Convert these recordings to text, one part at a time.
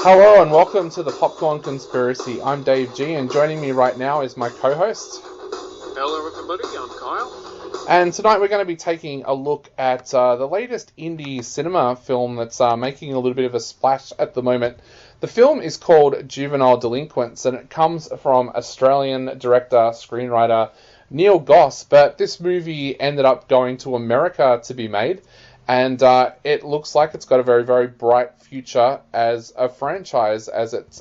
Hello and welcome to the Popcorn Conspiracy. I'm Dave G, and joining me right now is my co-host. Hello everybody, I'm Kyle. And tonight we're going to be taking a look at the latest indie cinema film that's making a little bit of a splash at the moment. The film is called Juvenile Delinquents, and it comes from Australian director, screenwriter Neil Goss, but this movie ended up going to America to be made. And it looks like it's got a very, very bright future as a franchise as it's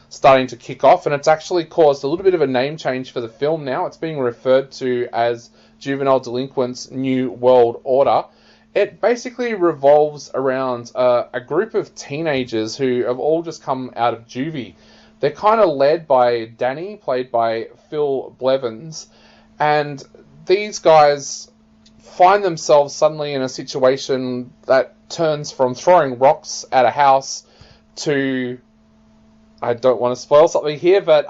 starting to kick off. And it's actually caused a little bit of a name change for the film now. It's being referred to as Juvenile Delinquents New World Order. It basically revolves around a group of teenagers who have all just come out of juvie. They're kind of led by Danny, played by Phil Blevins. And these guys find themselves suddenly in a situation that turns from throwing rocks at a house to, I don't want to spoil something here, but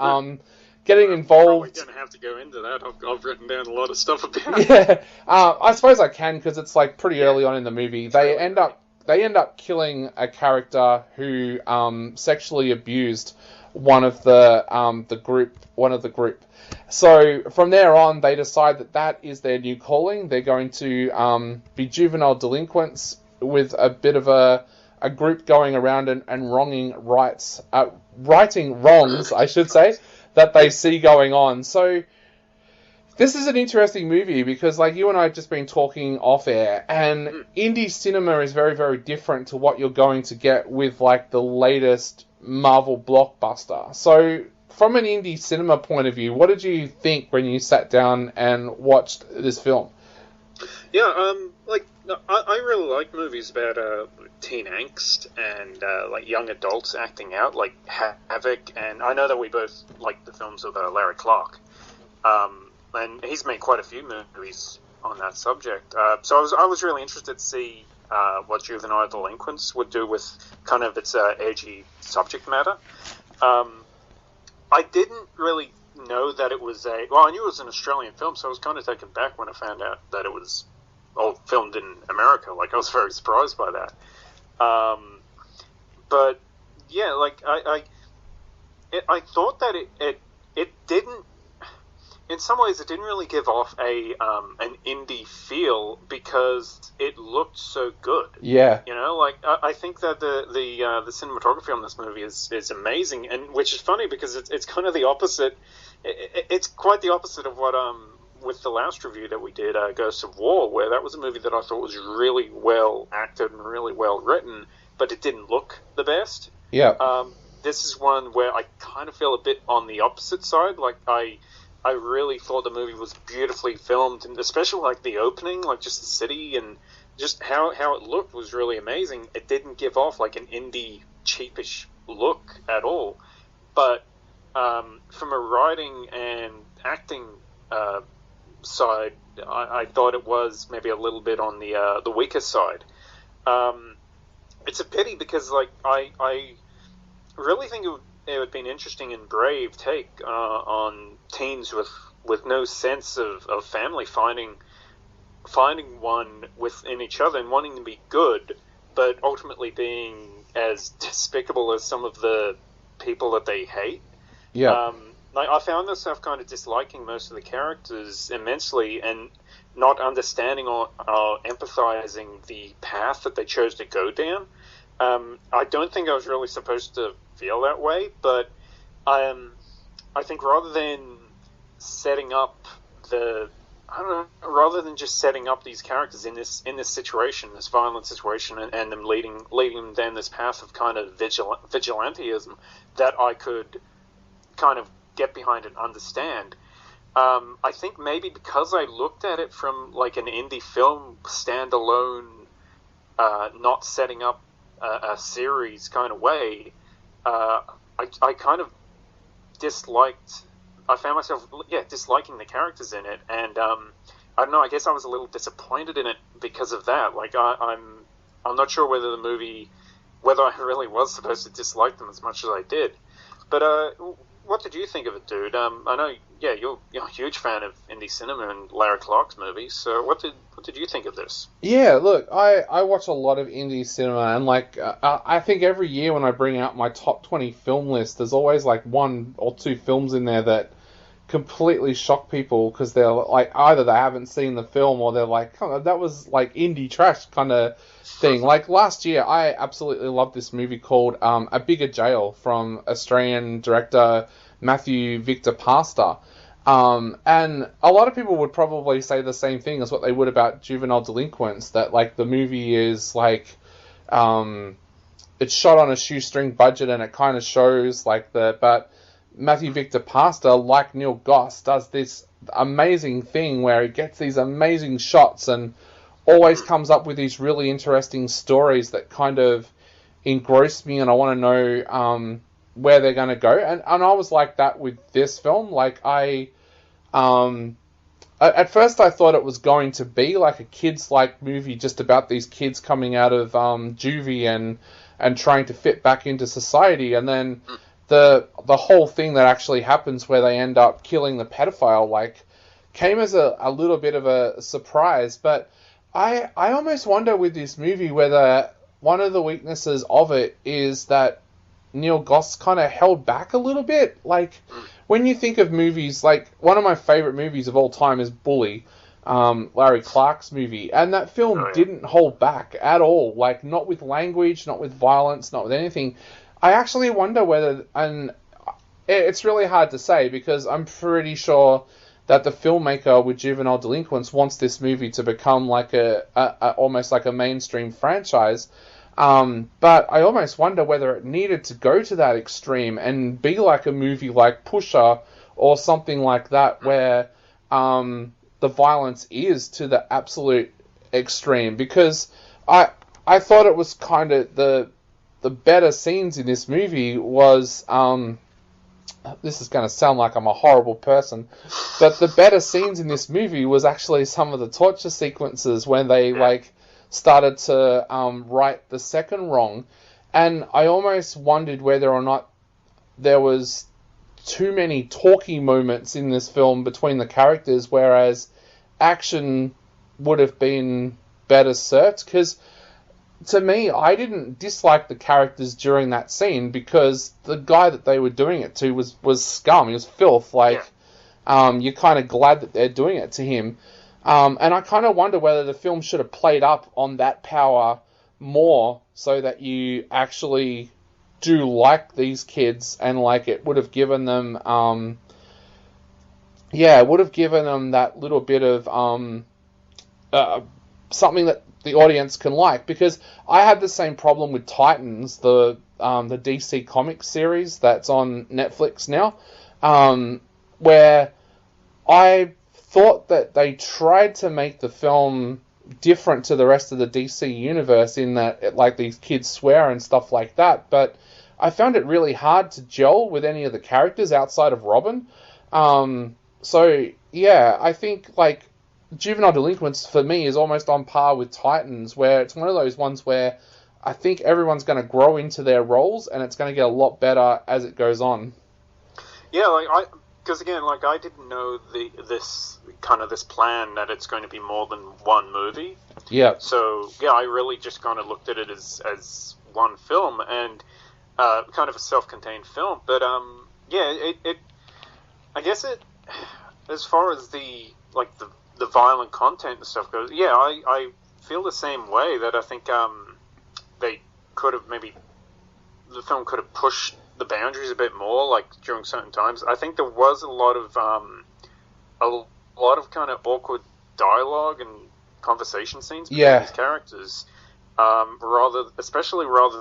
getting involved. Probably going to have to go into that. I've written down a lot of stuff about it. Yeah, I suppose I can because it's like pretty early on in the movie. They end up killing a character who sexually abused one of the group. So from there on, they decide that is their new calling. They're going to be juvenile delinquents with a bit of a group going around and righting wrongs, I should say, that they see going on. So this is an interesting movie because, like, you and I have just been talking off air, and indie cinema is very, very different to what you're going to get with, like, the latest Marvel blockbuster. So from an indie cinema point of view, what did you think when you sat down and watched this film? Yeah, I really like movies about teen angst and like young adults acting out, like Havoc, and I know that we both like the films of Larry Clark, and he's made quite a few movies on that subject. So I was really interested to see what Juvenile Delinquents would do with kind of its edgy subject matter. I didn't really know that it was I knew it was an Australian film, so I was kind of taken back when I found out that it was all filmed in America. Like, I was very surprised by that. But yeah, like I thought that it didn't. In some ways, it didn't really give off an indie feel because it looked so good. Yeah, you know, like I think that the cinematography on this movie is amazing, and which is funny because it's kind of the opposite. It's quite the opposite of what with the last review that we did, Ghosts of War, where that was a movie that I thought was really well acted and really well written, but it didn't look the best. Yeah. This is one where I kind of feel a bit on the opposite side. Like I really thought the movie was beautifully filmed, and especially like the opening, like just the city and just how it looked was really amazing. It didn't give off like an indie cheapish look at all, but from a writing and acting side, I thought it was maybe a little bit on the weaker side. It's a pity because like I really think it would be an interesting and brave take on teens with no sense of family finding one within each other and wanting to be good, but ultimately being as despicable as some of the people that they hate. Yeah. I found myself kind of disliking most of the characters immensely and not understanding or empathizing the path that they chose to go down. I don't think I was really supposed to feel that way, but I think rather than setting up rather than just setting up these characters in this situation, this violent situation, and them leading them down this path of kind of vigilantism that I could kind of get behind and understand. I think maybe because I looked at it from like an indie film standalone, not setting up a series kind of way, I kind of disliked. I found myself, disliking the characters in it, and I don't know. I guess I was a little disappointed in it because of that. Like, I'm not sure whether I really was supposed to dislike them as much as I did. But what did you think of it, dude? I know yeah, you're a huge fan of indie cinema and Lara Clark's movies. So what did you think of this? Yeah, look, I watch a lot of indie cinema, and like I think every year when I bring out my top 20 film list, there's always like one or two films in there that completely shock people because they're like either they haven't seen the film or they're like, oh, that was like indie trash kind of thing. Like last year, I absolutely loved this movie called A Bigger Jail from Australian director Matthew Victor Pastor. And a lot of people would probably say the same thing as what they would about Juvenile Delinquents, that like the movie is like, it's shot on a shoestring budget and it kind of shows like but Matthew Victor Pastor, like Neil Goss, does this amazing thing where he gets these amazing shots and always comes up with these really interesting stories that kind of engross me, and I want to know where they're going to go. And I was like that with this film. Like at first I thought it was going to be like a kids-like movie just about these kids coming out of juvie and trying to fit back into society, and then the whole thing that actually happens where they end up killing the pedophile like came as a little bit of a surprise. But I almost wonder with this movie whether one of the weaknesses of it is that Neil Goss kind of held back a little bit. Like, when you think of movies, like, one of my favourite movies of all time is Bully, Larry Clark's movie, and that film didn't hold back at all. Like, not with language, not with violence, not with anything. I actually wonder whether, and it's really hard to say because I'm pretty sure that the filmmaker with Juvenile Delinquents wants this movie to become like almost like a mainstream franchise. But I almost wonder whether it needed to go to that extreme and be like a movie like Pusher or something like that, where the violence is to the absolute extreme. Because I thought it was kind of the better scenes in this movie was this is going to sound like I'm a horrible person, but the better scenes in this movie was actually some of the torture sequences when they like started to right the second wrong. And I almost wondered whether or not there was too many talky moments in this film between the characters, whereas action would have been better served. Because to me, I didn't dislike the characters during that scene because the guy that they were doing it to was scum. He was filth. Like, you're kind of glad that they're doing it to him. And I kind of wonder whether the film should have played up on that power more so that you actually do like these kids, and like it would have given them, it would have given them that little bit of something that the audience can like. Because I had the same problem with Titans, the DC Comics series that's on Netflix now, where I thought that they tried to make the film different to the rest of the DC universe in that like these kids swear and stuff like that, but I found it really hard to gel with any of the characters outside of Robin. So yeah, I think like Juvenile Delinquents for me is almost on par with Titans, where it's one of those ones where I think everyone's going to grow into their roles and it's going to get a lot better as it goes on. Yeah, because again, like I didn't know this plan that it's going to be more than one movie. Yeah. So yeah, I really just kind of looked at it as one film and kind of a self-contained film. But I guess it, as far as the violent content and stuff goes, yeah, I feel the same way, that I think they could have the film could have pushed the boundaries a bit more, like during certain times. I think there was a lot of kind of awkward dialogue and conversation scenes between these characters, rather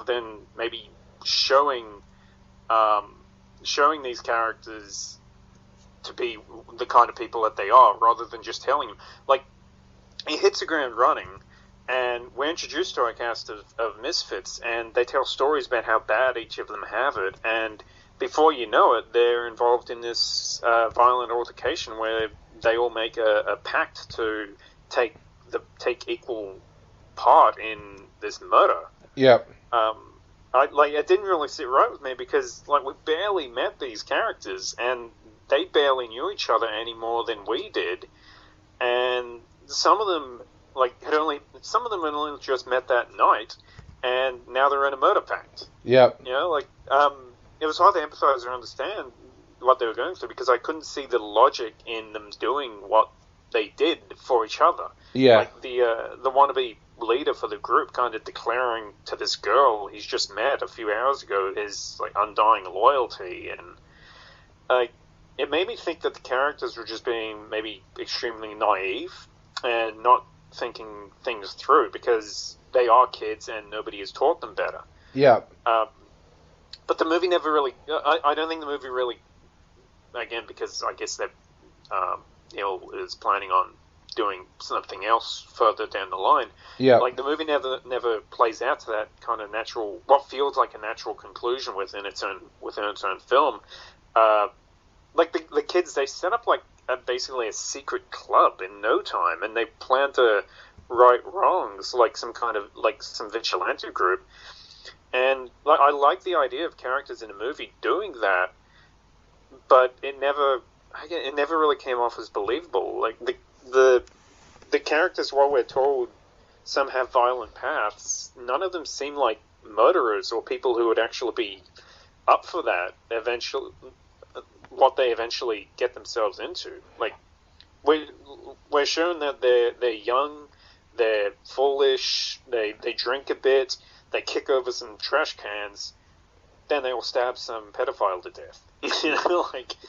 than maybe showing these characters to be the kind of people that they are, rather than just telling them. Like, he hits the ground running, and we're introduced to a cast of misfits, and they tell stories about how bad each of them have it, and before you know it, they're involved in this violent altercation where they all make a pact to take equal part in this murder. Yep. It didn't really sit right with me because like we barely met these characters, and they barely knew each other any more than we did, and some of them had only just met that night, and now they're in a murder pact. Yeah. It was hard to empathize or understand what they were going through because I couldn't see the logic in them doing what they did for each other. Yeah. Like the wannabe leader for the group kind of declaring to this girl he's just met a few hours ago his undying loyalty, and it made me think that the characters were just being maybe extremely naive and not thinking things through because they are kids and nobody has taught them better. Yeah. But the movie never really... I don't think the movie really... Again, because I guess that Neil is planning on doing something else further down the line. Yeah. The movie never plays out to that kind of natural... What feels like a natural conclusion within its own film. The kids, they set up basically a secret club in no time, and they plan to right wrongs, some vigilante group. And I like the idea of characters in a movie doing that, but it never really came off as believable. The characters, while we're told some have violent paths, none of them seem like murderers or people who would actually be up for that eventually. What they eventually get themselves into. We're shown that they're young, they're foolish, they drink a bit, they kick over some trash cans, then they will stab some pedophile to death.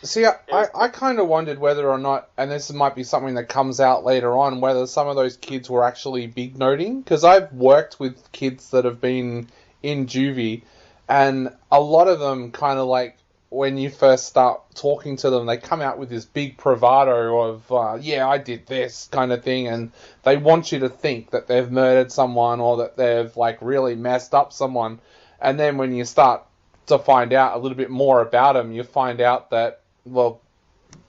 See, I kind of wondered whether or not, and this might be something that comes out later on, whether some of those kids were actually big noting, because I've worked with kids that have been in juvie, and a lot of them kind of when you first start talking to them, they come out with this big bravado of, I did this kind of thing, and they want you to think that they've murdered someone or that they've, really messed up someone. And then when you start to find out a little bit more about them, you find out that,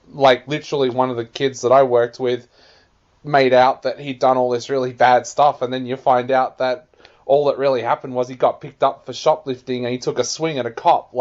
literally one of the kids that I worked with made out that he'd done all this really bad stuff, and then you find out that all that really happened was he got picked up for shoplifting and he took a swing at a cop.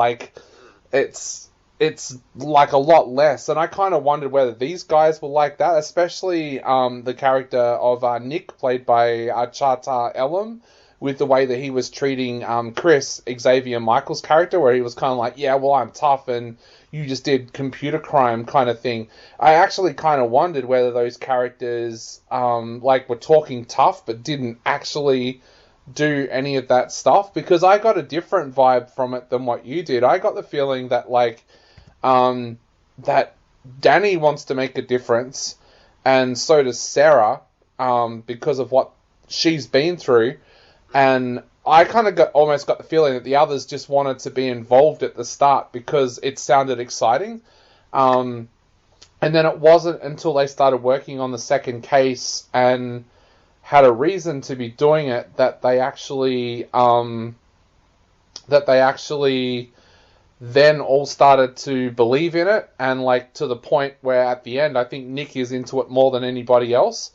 It's a lot less, and I kind of wondered whether these guys were like that, especially the character of Nick, played by Chata Elam, with the way that he was treating Chris, Xavier Michael's character, where he was kind of I'm tough and you just did computer crime kind of thing. I actually kind of wondered whether those characters were talking tough but didn't actually do any of that stuff, because I got a different vibe from it than what you did. I got the feeling that that Danny wants to make a difference, and so does Sarah, because of what she's been through, and I kind of almost got the feeling that the others just wanted to be involved at the start because it sounded exciting, and then it wasn't until they started working on the second case and had a reason to be doing it that they actually then all started to believe in it, and to the point where at the end I think Nick is into it more than anybody else.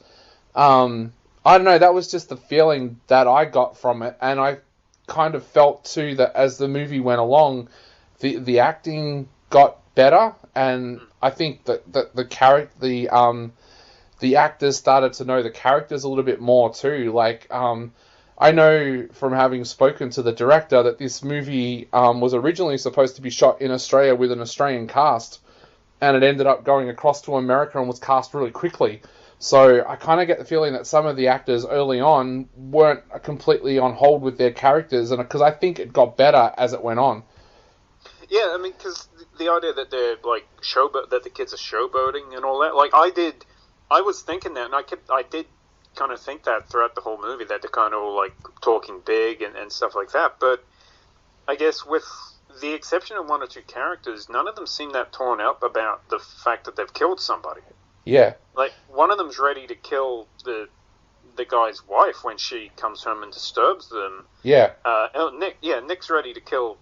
I don't know, that was just the feeling that I got from it, and I kind of felt too that as the movie went along, the acting got better, and I think that the actors started to know the characters a little bit more too. I know from having spoken to the director that this movie was originally supposed to be shot in Australia with an Australian cast, and it ended up going across to America and was cast really quickly. So I kind of get the feeling that some of the actors early on weren't completely on hold with their characters, and because I think it got better as it went on. Yeah, I mean, because the idea that they're that the kids are showboating and all that, I was thinking that, and I did kind of think that throughout the whole movie, that they're kind of all talking big and stuff like that. But I guess with the exception of one or two characters, none of them seem that torn up about the fact that they've killed somebody. Yeah. One of them's ready to kill the guy's wife when she comes home and disturbs them. Yeah. Nick's ready to kill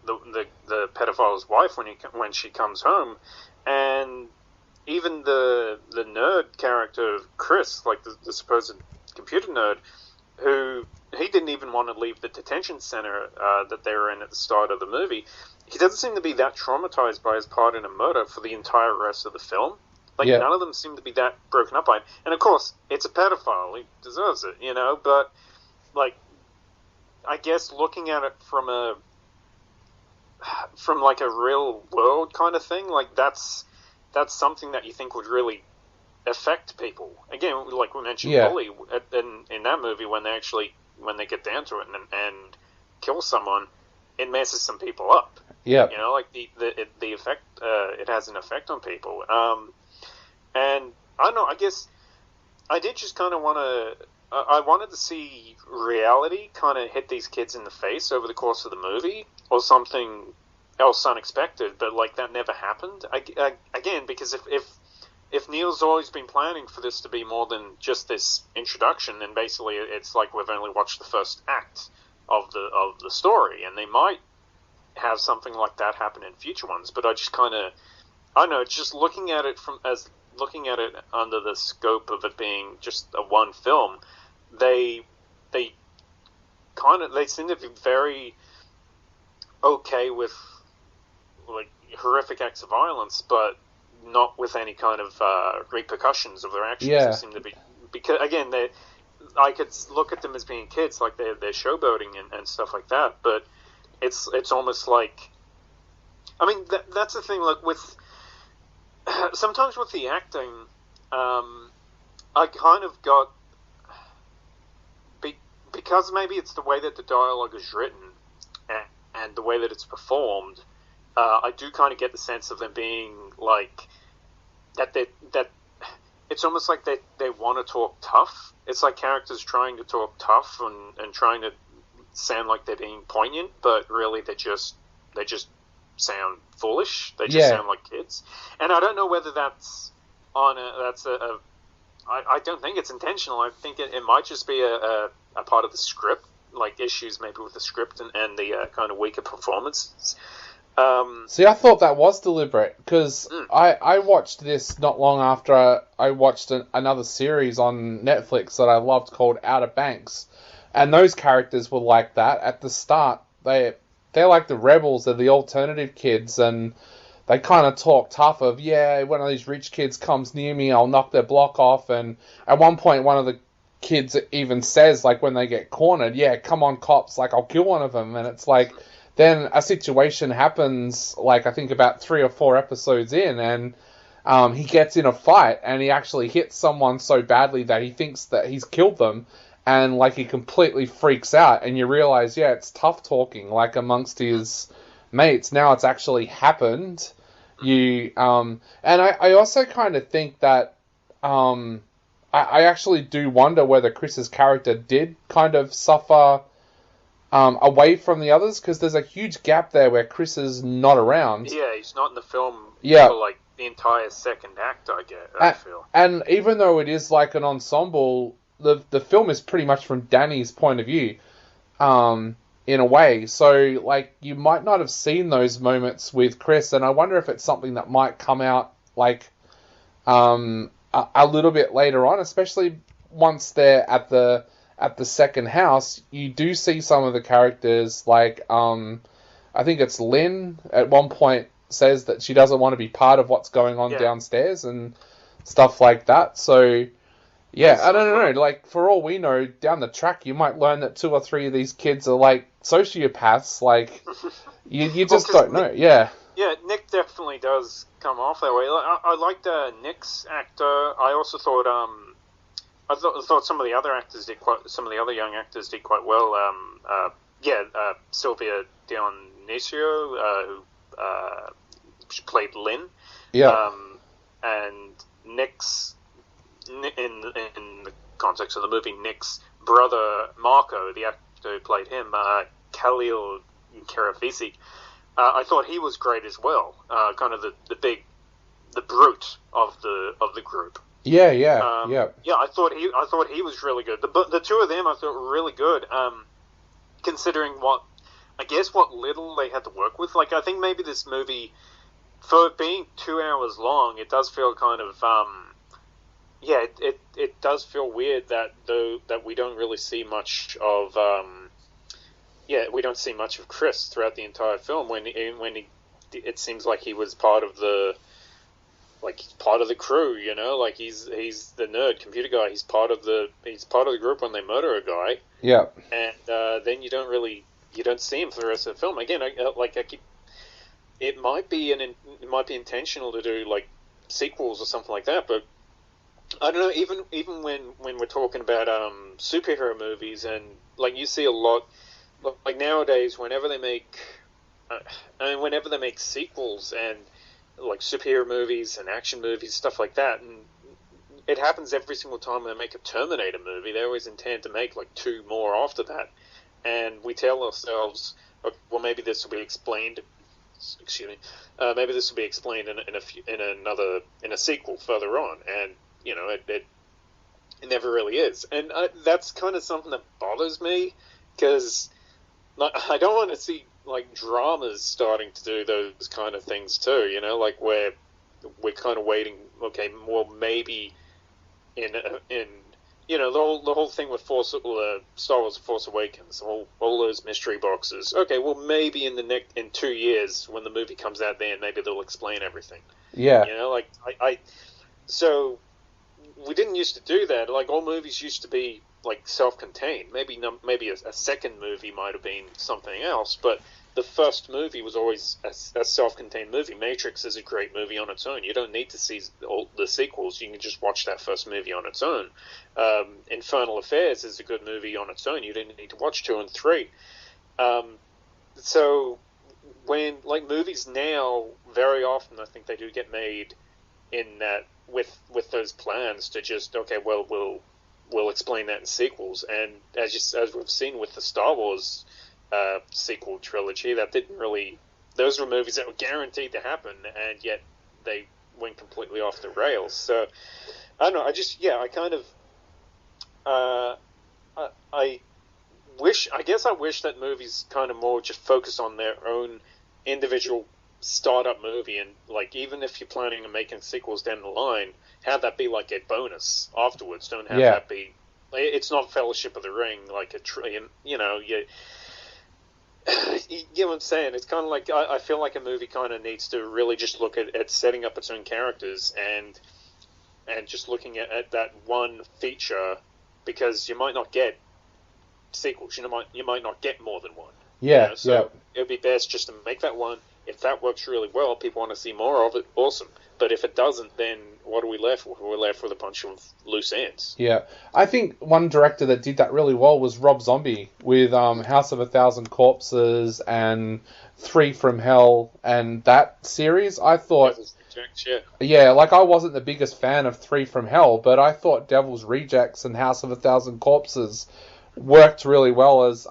the pedophile's wife when she comes home, and even the nerd character Chris, the supposed computer nerd, who he didn't even want to leave the detention center that they were in at the start of the movie. He doesn't seem to be that traumatized by his part in a murder for the entire rest of the film. Like, none of them seem to be that broken up by it. And, of course, it's a pedophile. He deserves it, you know? But, like, I guess looking at it from like, a real-world kind of thing, like, that's something that you think would really affect people. Again, like we mentioned, Bully, in that movie, when they get down to it and kill someone, it messes some people up. Yeah, you know, like the effect, it has an effect on people. And I don't know. I guess I did just kind of want to. I wanted to see reality kind of hit these kids in the face over the course of the movie, or something else unexpected. But like that never happened. Again, because if Neil's always been planning for this to be more than just this introduction, then basically it's like we've only watched the first act of the story, and they might have something like that happen in future ones. But I just kind of, I don't know, just looking at it under the scope of it being just a one film, they seem to be very okay with like horrific acts of violence, but not with any kind of repercussions of their actions. Yeah. They seem to be, because again, I could look at them as being kids, like they're showboating and stuff like that, but it's almost like, I mean, that's the thing, like with sometimes with the acting, I kind of got, because maybe it's the way that the dialogue is written and the way that it's performed, I do kind of get the sense of them being like that it's almost like they want to talk tough. It's like characters trying to talk tough and trying to sound like they're being poignant, but really they just sound foolish. They just sound like kids. And I don't know whether that's I don't think it's intentional. I think it might just be a part of the script, like issues maybe with the script and the kind of weaker performances. See, I thought that was deliberate, because I watched this not long after I watched another series on Netflix that I loved called Outer Banks, and those characters were like that at the start. They're like the rebels, they're the alternative kids, and they kind of talk tough of, one of these rich kids comes near me, I'll knock their block off, and at one point one of the kids even says, like, when they get cornered, come on cops, like, I'll kill one of them, and it's like, then a situation happens, like, I think about 3 or 4 episodes in, and he gets in a fight, and he actually hits someone so badly that he thinks that he's killed them, and, like, he completely freaks out, and you realize, it's tough talking, like, amongst his mates. Now it's actually happened. And I also kind of think that, I actually do wonder whether Chris's character did kind of suffer away from the others, because there's a huge gap there where Chris is not around. Yeah, he's not in the film for like the entire second act, I feel. And even though it is like an ensemble, the film is pretty much from Danny's point of view, in a way. So, like, you might not have seen those moments with Chris, and I wonder if it's something that might come out, like, a little bit later on, especially once they're at the second house. You do see some of the characters, like, I think it's Lynn at one point says that she doesn't want to be part of what's going on downstairs and stuff like that. So, I don't know, like, for all we know, down the track, you might learn that 2 or 3 of these kids are, like, sociopaths. Like, you just don't know. Yeah, Nick definitely does come off that way. I liked Nick's actor. I also thought I thought some of the other actors some of the other young actors did quite well. Sylvia Dionisio, who played Lynn. And Nick's, in the context of the movie, Nick's brother Marco, the actor who played him, Khalil Karafisi, I thought he was great as well. Kind of the brute of the group. I thought he was really good. The 2 of them I thought were really good, considering what little they had to work with. Like, I think maybe this movie, for being 2 hours long, it does feel kind of yeah, it does feel weird that we don't really see much of we don't see much of Chris throughout the entire film when it seems like he was part of the crew, you know, like he's the nerd computer guy. He's part of the group when they murder a guy. Yeah. And then you don't see him for the rest of the film. Again, it might be intentional to do like sequels or something like that, but I don't know. Even when we're talking about superhero movies, and like you see a lot, like nowadays, whenever they make sequels and like superhero movies and action movies, stuff like that, and it happens every single time they make a Terminator movie. They always intend to make like 2 more after that, and we tell ourselves, well, maybe this will be explained. Excuse me. Maybe this will be explained in a sequel further on, and you know it never really is, and that's kind of something that bothers me, because like, I don't want to see like dramas starting to do those kind of things too. You know, like where we're kind of waiting. Okay, well maybe in you know the whole thing with Star Wars: Force Awakens, all those mystery boxes. Okay, well maybe in 2 years when the movie comes out, then maybe they'll explain everything. Yeah. You know, like I so we didn't used to do that. Like all movies used to be like self-contained. Maybe a second movie might have been something else, but the first movie was always a self-contained movie. Matrix is a great movie on its own. You don't need to see all the sequels. You can just watch that first movie on its own. Infernal Affairs is a good movie on its own. You didn't need to watch 2 and 3. So when like movies now, very often I think they do get made in that with those plans to just we'll explain that in sequels. And as we've seen with the Star Wars sequel trilogy, that didn't really. Those were movies that were guaranteed to happen, and yet they went completely off the rails. So I don't know. I kind of. I wish that movies kind of more just focus on their own individual startup movie, and like even if you're planning on making sequels down the line, have that be like a bonus afterwards. Don't have that be. It's not Fellowship of the Ring, like you know. You get what I'm saying? It's kind of like I feel like a movie kind of needs to really just look at setting up its own characters and just looking at that one feature, because you might not get sequels. You might not get more than one. Yeah. You know? So it would be best just to make that one. If that works really well, people want to see more of it. Awesome. But if it doesn't, then what are we left with? We're left with a bunch of loose ends. Yeah, I think one director that did that really well was Rob Zombie with House of a Thousand Corpses and 3 from Hell and that series. I thought, like I wasn't the biggest fan of 3 from Hell, but I thought Devil's Rejects and House of a Thousand Corpses worked really well as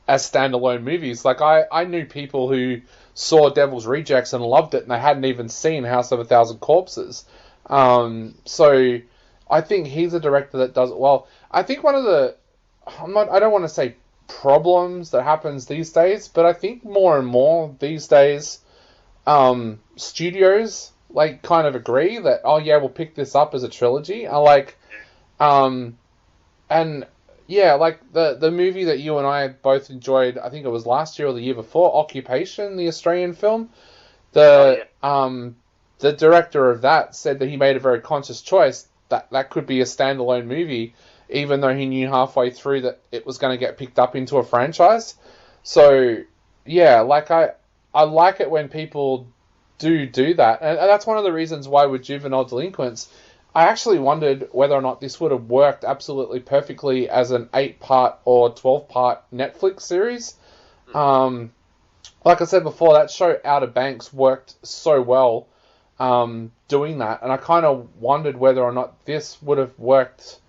standalone movies. Like I knew people who saw Devil's Rejects and loved it, and they hadn't even seen House of a Thousand Corpses. So I think he's a director that does it well. I think one of the, I don't want to say problems that happens these days, but I think more and more these days, studios like kind of agree that, oh yeah, we'll pick this up as a trilogy. I like, and yeah, like the movie that you and I both enjoyed, I think it was last year or the year before, Occupation, the Australian film. The director of that said that he made a very conscious choice that could be a standalone movie, even though he knew halfway through that it was going to get picked up into a franchise. So yeah, like I like it when people do that, and that's one of the reasons why with Juvenile Delinquents, I actually wondered whether or not this would have worked absolutely perfectly as an 8-part or 12-part Netflix series. Like I said before, that show Outer Banks worked so well doing that, and I kind of wondered whether or not this would have worked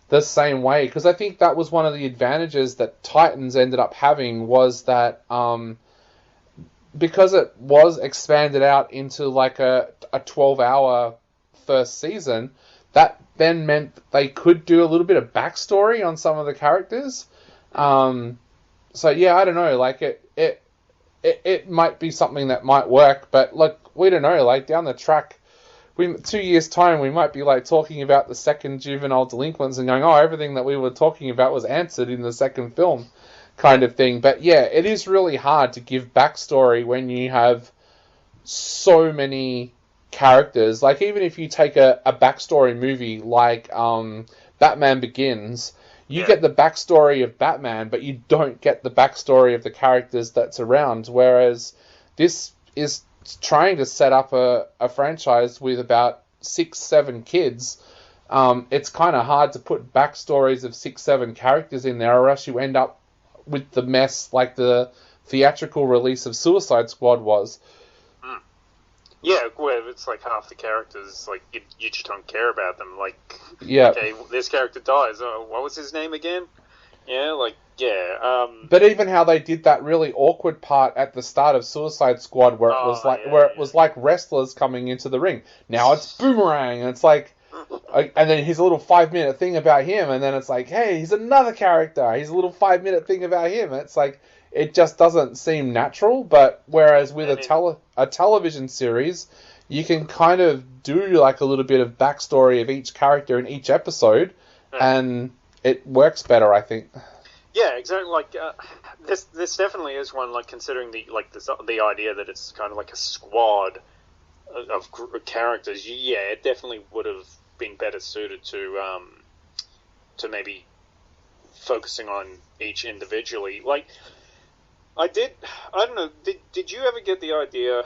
the same way, because I think that was one of the advantages that Titans ended up having, was that because it was expanded out into like a 12-hour first season, that then meant they could do a little bit of backstory on some of the characters. So yeah, I don't know, like it might be something that might work, but like we don't know, like down the track 2 years' time, we might be like talking about the second Juvenile Delinquents and going, oh, everything that we were talking about was answered in the second film, kind of thing. But yeah, it is really hard to give backstory when you have so many characters. Like, even if you take a backstory movie like Batman Begins, you get the backstory of Batman, but you don't get the backstory of the characters that's around. Whereas this is trying to set up a franchise with about 6-7 kids. It's kind of hard to put backstories of 6-7 characters in there, or else you end up with the mess like the theatrical release of Suicide Squad was. Yeah, where it's like half the characters, like, you just don't care about them. Like, yeah, okay, this character dies. Oh, what was his name again? Yeah, like, yeah. But even how they did that really awkward part at the start of Suicide Squad, where it was like wrestlers coming into the ring. Now it's Boomerang, and it's like, and then here's a little 5-minute thing about him, and then it's like, hey, he's another character. Here's a little 5-minute thing about him. And it's like, it just doesn't seem natural. But whereas with a television series, you can kind of do like a little bit of backstory of each character in each episode, and it works better, I think. Yeah, exactly. Like this definitely is one. Like, considering the idea that it's kind of like a squad of characters. Yeah, it definitely would have been better suited to maybe focusing on each individually. Like, I don't know. Did you ever get the idea?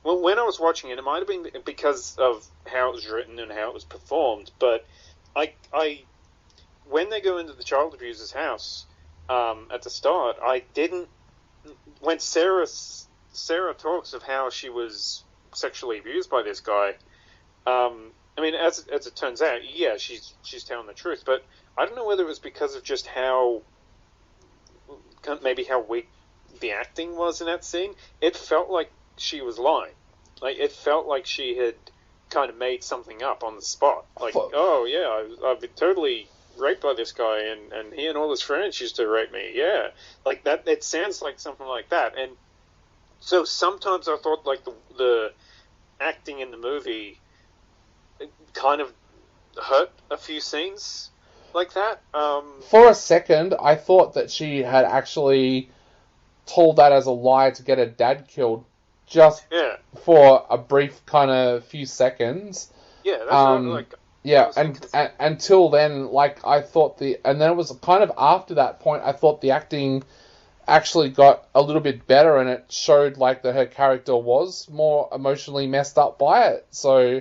Well, when I was watching it, it might have been because of how it was written and how it was performed. But I when they go into the child abuser's house at the start, I didn't. When Sarah talks of how she was sexually abused by this guy, I mean, as it turns out, yeah, she's telling the truth. But I don't know whether it was because of just how weak the acting was in that scene. It felt like she was lying. Like, it felt like she had kind of made something up on the spot. Like, oh yeah, I've been totally raped by this guy, and he and all his friends used to rape me. Yeah, like that. It sounds like something like that. And so sometimes I thought like the acting in the movie kind of hurt a few scenes like that. For a second, I thought that she had actually told that as a lie to get her dad killed, just for a brief kind of few seconds. Yeah, that's until then, like, I thought and then it was kind of after that point, I thought the acting actually got a little bit better, and it showed like that her character was more emotionally messed up by it. So,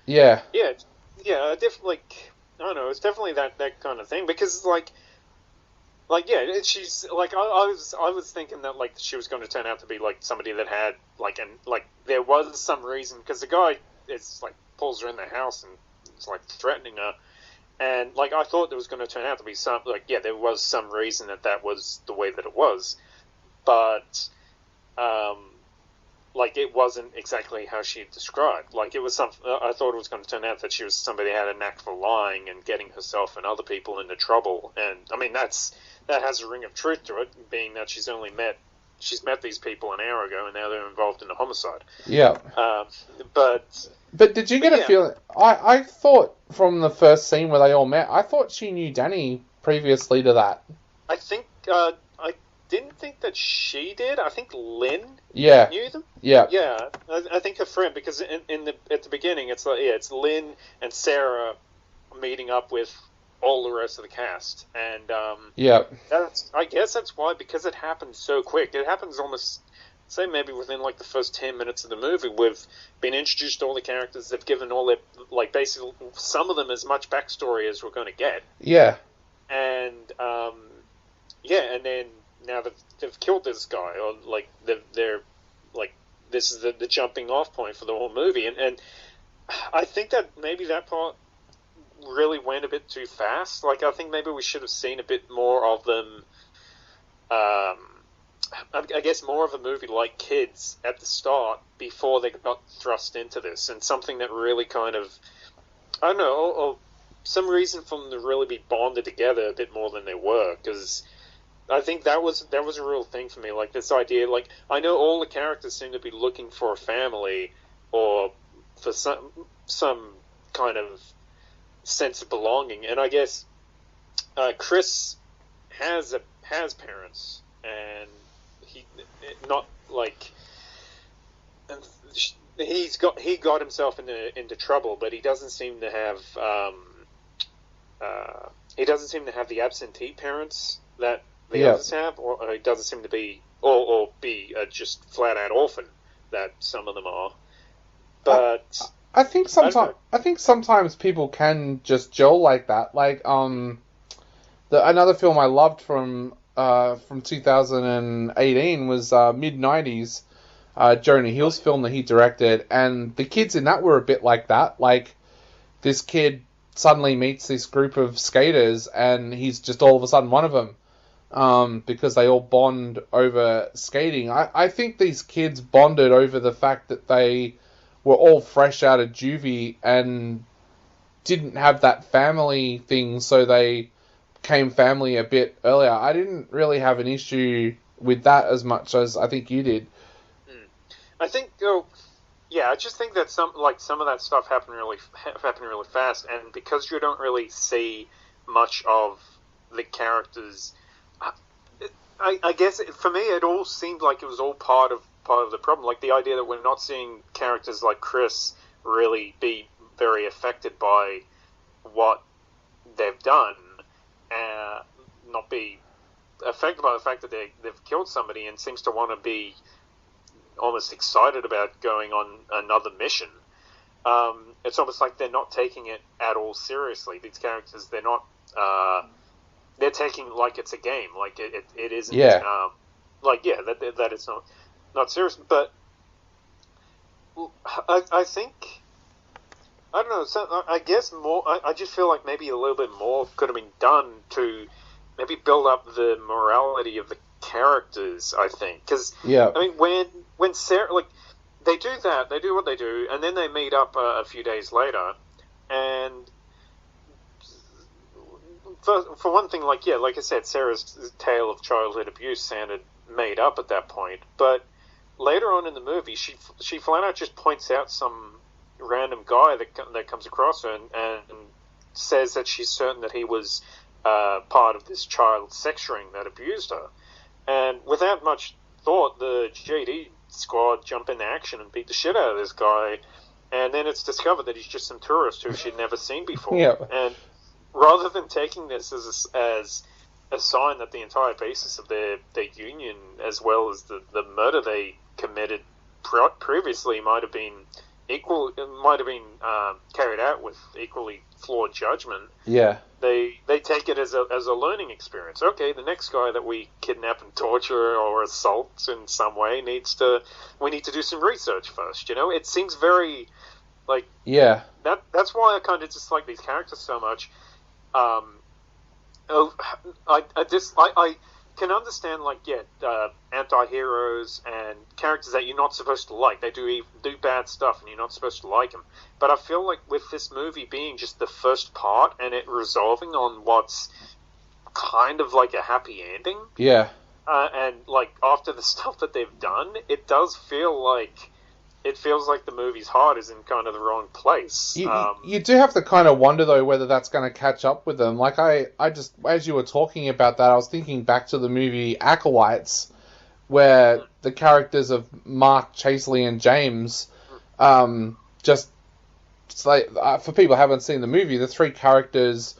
yeah, definitely. I don't know. It's definitely that kind of thing, because she's like, I was thinking that like she was going to turn out to be like somebody that had like there was some reason, because the guy is like pulls her in the house and is like threatening her, and like I thought there was going to turn out to be some there was some reason that was the way that it was, but like it wasn't exactly how she described. Like, it was I thought it was going to turn out that she was somebody who had a knack for lying and getting herself and other people into trouble. And I mean, that has a ring of truth to it, being that she's met these people an hour ago, and now they're involved in a homicide. Yeah. But did you get a feeling? I thought from the first scene where they all met, I thought she knew Danny previously to that. I think I didn't think that she did. I think Lynn knew them. Yeah. Yeah. I think her friend, because at the beginning it's like, it's Lynn and Sarah meeting up with all the rest of the cast, and I guess that's why, because it happened so quick. It happens almost, say, maybe within like the first 10 minutes of the movie. We've been introduced to all the characters. They've given all their, like, basically some of them as much backstory as we're going to get. Yeah. And and then now they've killed this guy, or like they're like, this is the jumping off point for the whole movie, and I think that maybe that part really went a bit too fast. Like, I think maybe we should have seen a bit more of them. I guess more of a movie like Kids at the start before they got thrust into this, and something that really kind of, I don't know, or some reason for them to really be bonded together a bit more than they were, because I think that was a real thing for me. Like, this idea, like, I know all the characters seem to be looking for a family or for some kind of sense of belonging. And I guess Chris has parents, and not like he got himself into trouble, but he doesn't seem to have the absentee parents that the others have, or he doesn't seem to be or be just flat out orphan that some of them are. But I think sometimes people can just gel like that. Like another film I loved from 2018 was mid-90s, Jonah Hill's film that he directed, and the kids in that were a bit like that. Like, this kid suddenly meets this group of skaters, and he's just all of a sudden one of them, because they all bond over skating. I think these kids bonded over the fact that they were all fresh out of juvie and didn't have that family thing, so they became family a bit earlier. I didn't really have an issue with that as much as I think you did. I think, I just think that some of that stuff happened really fast, and because you don't really see much of the characters, I guess for me it all seemed like it was all part of the problem. Like the idea that we're not seeing characters like Chris really be very affected by what they've done, not be affected by the fact that they've killed somebody, and seems to want to be almost excited about going on another mission. It's almost like they're not taking it at all seriously. These characters, they're not. They're taking like it's a game. Like it isn't. Yeah. That it's not serious. But I think, I don't know. So I guess more. I just feel like maybe a little bit more could have been done to maybe build up the morality of the characters. I think because I mean when Sarah, like, they do that, they do what they do, and then they meet up a few days later, and for one thing, like I said, Sarah's tale of childhood abuse sounded made up at that point, but later on in the movie, she flat out just points out some random guy that comes across her and says that she's certain that he was part of this child sex ring that abused her, and without much thought, the JD squad jump into action and beat the shit out of this guy, and then it's discovered that he's just some tourist who she'd never seen before. Yeah. And rather than taking this as a sign that the entire basis of their union, as well as the murder they committed previously, might have been carried out with equally flawed judgment. Yeah. They take it as a learning experience. Okay, the next guy that we kidnap and torture or assault in some way we need to do some research first. You know, it seems very like That's why I kind of dislike these characters so much. I can understand anti-heroes and characters that you're not supposed to like. They do bad stuff and you're not supposed to like them. But I feel like with this movie being just the first part and it resolving on what's kind of like a happy ending. Yeah. And like after the stuff that they've done, it does feel like the movie's heart is in kind of the wrong place. You do have to kind of wonder, though, whether that's going to catch up with them. Like, I just, as you were talking about that, I was thinking back to the movie Acolytes, where the characters of Mark, Chaseley, and James, for people who haven't seen the movie, the three characters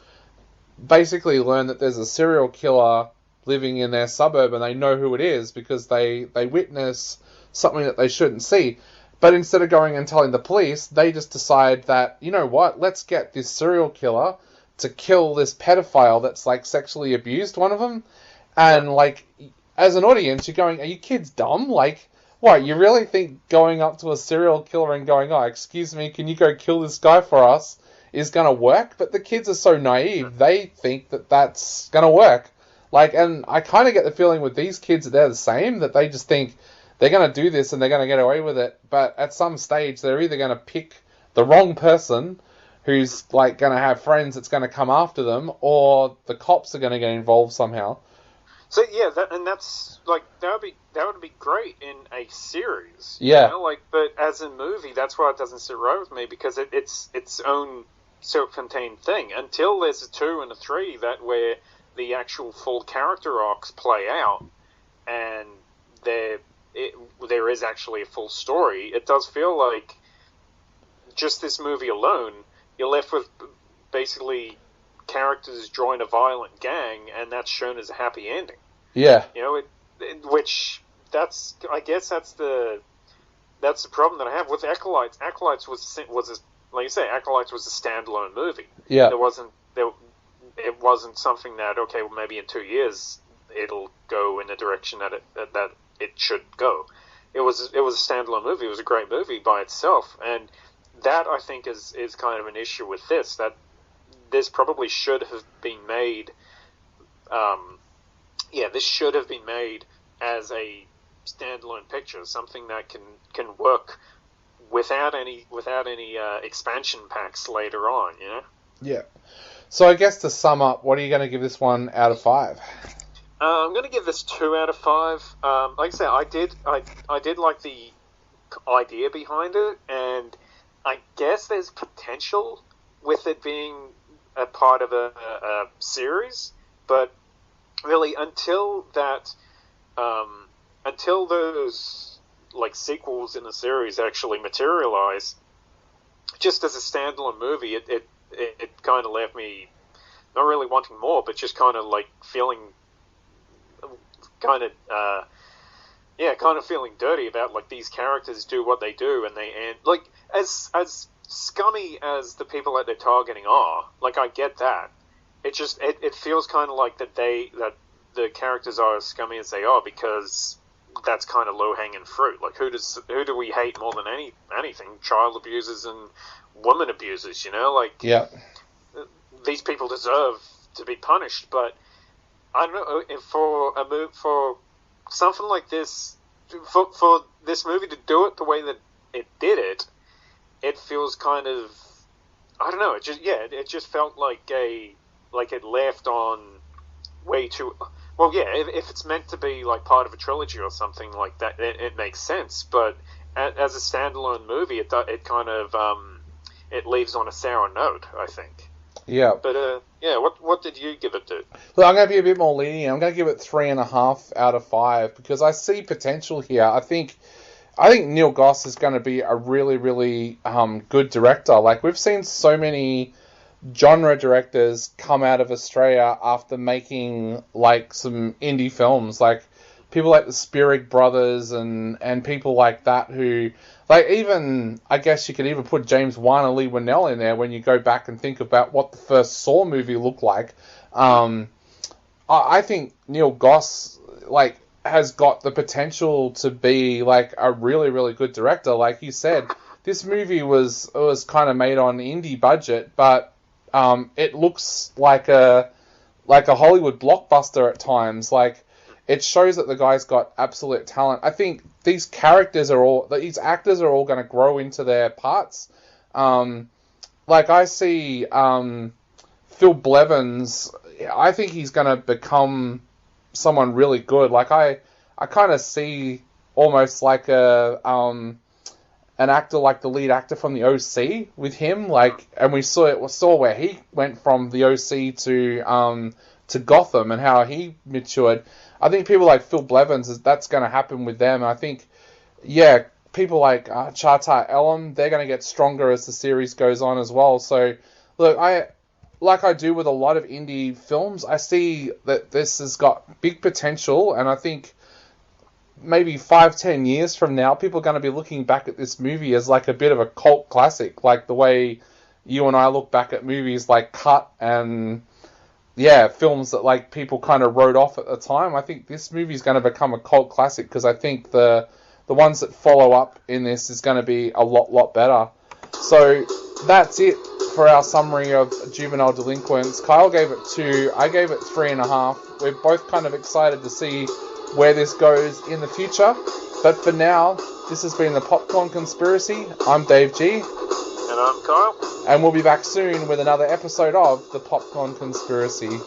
basically learn that there's a serial killer living in their suburb, and they know who it is because they witness something that they shouldn't see. But instead of going and telling the police, they just decide that, you know what, let's get this serial killer to kill this pedophile that's, like, sexually abused one of them. And, like, as an audience, you're going, are you kids dumb? Like, what, you really think going up to a serial killer and going, oh, excuse me, can you go kill this guy for us, is going to work? But the kids are so naive, they think that that's going to work. Like, and I kind of get the feeling with these kids that they're the same, that they just think they're going to do this and they're going to get away with it, but at some stage they're either going to pick the wrong person who's like going to have friends that's going to come after them, or the cops are going to get involved somehow. So yeah, that's like that would be great in a series. Yeah. You know? Like, but as a movie, that's why it doesn't sit right with me, because it's its own self-contained thing. Until there's a 2 and a 3 that where the actual full character arcs play out, and there is actually a full story. It does feel like just this movie alone, you're left with basically characters join a violent gang, and that's shown as a happy ending. Yeah. You know, I guess that's the problem that I have with Acolytes. Acolytes was like you say, Acolytes was a standalone movie. Yeah. It wasn't something that, okay, well, maybe in 2 years it'll go in the direction that it should go. It was a standalone movie. It was a great movie by itself, and that, I think, is kind of an issue with this, that this probably should have been made. This should have been made as a standalone picture, something that can work without any expansion packs later on. You know. Yeah. So I guess to sum up, what are you going to give this one out of 5? I'm going to give this 2 out of 5. Like I said, I did like the idea behind it, and I guess there's potential with it being a part of a series, but really until those like sequels in the series actually materialize, just as a standalone movie, it kind of left me not really wanting more, but just kind of like feeling kind of feeling dirty about, like, these characters do what they do, and like, as scummy as the people that they're targeting are, like, I get that. It feels kind of like that the characters are as scummy as they are because that's kind of low-hanging fruit. Like, who do we hate more than anything? Child abusers and woman abusers, you know? Like, yeah, these people deserve to be punished, but I don't know, for something like this, for this movie to do it the way that it did it, it feels kind of, I don't know, it just felt like it left on way too. Well, yeah, if it's meant to be like part of a trilogy or something like that, it makes sense. But as a standalone movie, it kind of it leaves on a sour note, I think. Yeah. But yeah, what did you give it to? Look, I'm going to be a bit more lenient. I'm going to give it 3.5 out of 5 because I see potential here. I think Neil Goss is going to be a really, really good director. Like, we've seen so many genre directors come out of Australia after making, like, some indie films, like people like the Spierig brothers and people like that who, like, even, I guess you could even put James Wan and Lee Winnell in there when you go back and think about what the first Saw movie looked like. I think Neil Goss, like, has got the potential to be, like, a really, really good director. Like you said, this movie was kind of made on indie budget, but it looks like a Hollywood blockbuster at times. Like, it shows that the guy's got absolute talent. I think these actors are all going to grow into their parts. Like, I see Phil Blevins. I think he's going to become someone really good. Like, I kind of see almost like an actor like the lead actor from the OC with him, like, and we saw where he went from the OC to Gotham and how he matured. I think people like Phil Blevins, that's going to happen with them. And I think, yeah, people like Chartar Elam, they're going to get stronger as the series goes on as well. So, look, like I do with a lot of indie films, I see that this has got big potential, and I think maybe 5-10 years from now, people are going to be looking back at this movie as like a bit of a cult classic, like the way you and I look back at movies like Cut and, yeah, films that, like, people kind of wrote off at the time. I think this movie is going to become a cult classic because I think the ones that follow up in this is going to be a lot better. So that's it for our summary of Juvenile Delinquents. Kyle gave it 2, I gave it 3.5. We're both kind of excited to see where this goes in the future. But for now, this has been the Popcorn Conspiracy. I'm Dave G. And I'm Kyle. And we'll be back soon with another episode of the Popcorn Conspiracy.